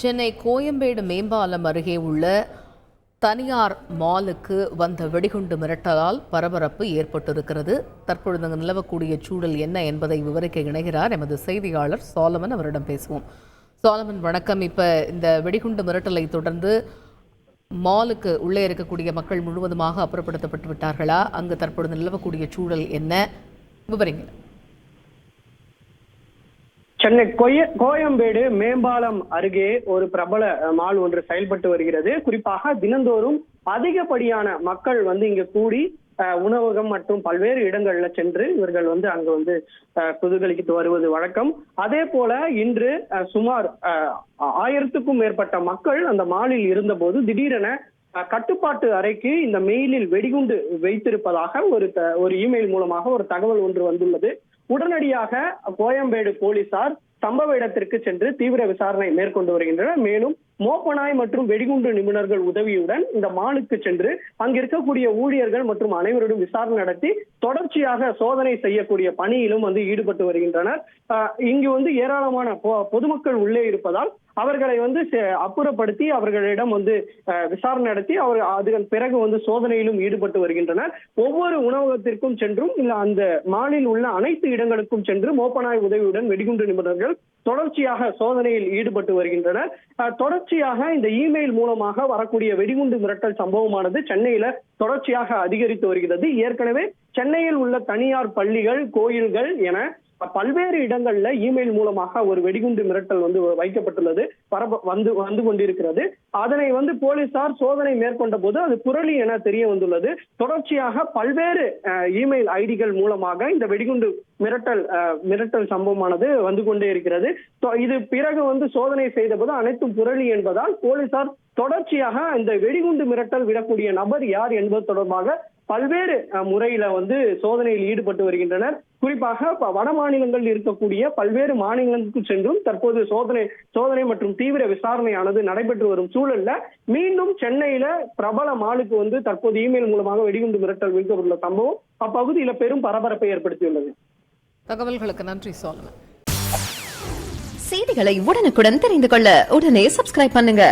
சென்னை கோயம்பேடு மேம்பாலம் அருகே உள்ள தனியார் மாலுக்கு வந்த வெடிகுண்டு மிரட்டலால் பரபரப்பு ஏற்பட்டிருக்கிறது. தற்பொழுது நிலவக்கூடிய சூழல் என்ன என்பதை விவரிக்க இணைகிறார் எமது செய்தியாளர் சாலமன். அவரிடம் பேசுவோம். சாலமன், வணக்கம். இப்ப இந்த வெடிகுண்டு மிரட்டலை தொடர்ந்து மாலுக்கு உள்ளே இருக்கக்கூடிய மக்கள் முழுவதுமாக அப்புறப்படுத்தப்பட்டு விட்டார்களா? அங்கு தற்பொழுது நிலவக்கூடிய சூழல் என்ன, விவரிங்க. சென்னை கோயம்பேடு மேம்பாலம் அருகே ஒரு பிரபல மால் ஒன்று செயல்பட்டு வருகிறது. குறிப்பாக தினந்தோறும் அதிகப்படியான மக்கள் இங்க கூடி உணவகம் மற்றும் பல்வேறு இடங்கள்ல சென்று இவர்கள் அங்க குதூகலித்து வருவது வழக்கம். அதே போல இன்று சுமார் 1000க்கும் மேற்பட்ட மக்கள் அந்த மாலில் இருந்தபோது திடீரென கட்டுப்பாட்டு அறைக்கு இந்த மெயிலில் வெடிகுண்டு வைத்திருப்பதாக ஒரு இமெயில் மூலமாக ஒரு தகவல் ஒன்று வந்துள்ளது. உடனடியாக கோயம்பேடு போலீசார் சம்பவ இடத்திற்கு சென்று தீவிர விசாரணை மேற்கொண்டு வருகின்றனர். மேலும் மோப்பனாய் மற்றும் வெடிகுண்டு நிபுணர்கள் உதவியுடன் இந்த மாலுக்கு சென்று அங்கு இருக்கக்கூடிய ஊழியர்கள் மற்றும் அனைவருடன் விசாரணை நடத்தி தொடர்ச்சியாக சோதனை செய்யக்கூடிய பணியிலும் ஈடுபட்டு வருகின்றனர். இங்கு ஏராளமான பொதுமக்கள் உள்ளே இருப்பதால் அவர்களை அப்புறப்படுத்தி அவர்களிடம் விசாரணை நடத்தி அதன் பிறகு சோதனையிலும் ஈடுபட்டு வருகின்றனர். ஒவ்வொரு உணவகத்திற்கும் சென்றும் இல்ல அந்த மாலில் உள்ள அனைத்து இடங்களுக்கும் சென்று மோப்பனாய் உதவியுடன் வெடிகுண்டு நிபுணர்கள் தொடர்ச்சியாக சோதனையில் ஈடுபட்டு வருகின்றனர். தொடர்ச்சியாக இந்த இமெயில் மூலமாக வரக்கூடிய வெடிகுண்டு மிரட்டல் சம்பவமானது சென்னையில தொடர்ச்சியாக அதிகரித்து வருகிறது. ஏற்கனவே சென்னையில் உள்ள தனியார் பள்ளிகள், கோயில்கள் என பல்வேறு இடங்கள்ல இமெயில் மூலமாக ஒரு வெடிகுண்டு மிரட்டல் வைக்கப்பட்டுள்ளது, வந்து கொண்டிருக்கிறது. அதனை போலீசார் சோதனை மேற்கொண்ட போது அது புரளி என தெரிய வந்துள்ளது. தொடர்ச்சியாக பல்வேறு இமெயில் ஐடிகள் மூலமாக இந்த வெடிகுண்டு மிரட்டல் சம்பவமானது வந்து கொண்டே இருக்கிறது. இது பிறகு சோதனை செய்த போது அனைத்தும் புரளி என்பதால் போலீசார் தொடர்ச்சியாக இந்த வெடிகுண்டு மிரட்டல் விடக்கூடிய நபர் யார் என்பது தொடர்பாக பல்வேறு முறையில சோதனையில் ஈடுபட்டு வருகின்றனர். குறிப்பாக வட மாநிலங்களில் இருக்கக்கூடிய பல்வேறு மாநிலங்களுக்கு சென்றும் தற்போது சோதனை மற்றும் தீவிர விசாரணையானது நடைபெற்று வரும் சூழல்ல மீண்டும் சென்னையில பிரபல மாலுக்கு தற்போது இமெயில் மூலமாக வெடிகுண்டு மிரட்டல் வைக்கப்பட்டுள்ள சம்பவம் அப்பகுதியில பெரும் பரபரப்பை ஏற்படுத்தியுள்ளது. தகவல்களுக்கு நன்றி சாலமன். செய்திகளை உடனுக்குடன் தெரிந்து கொள்ள உடனே சப்ஸ்கிரைப் பண்ணுங்க.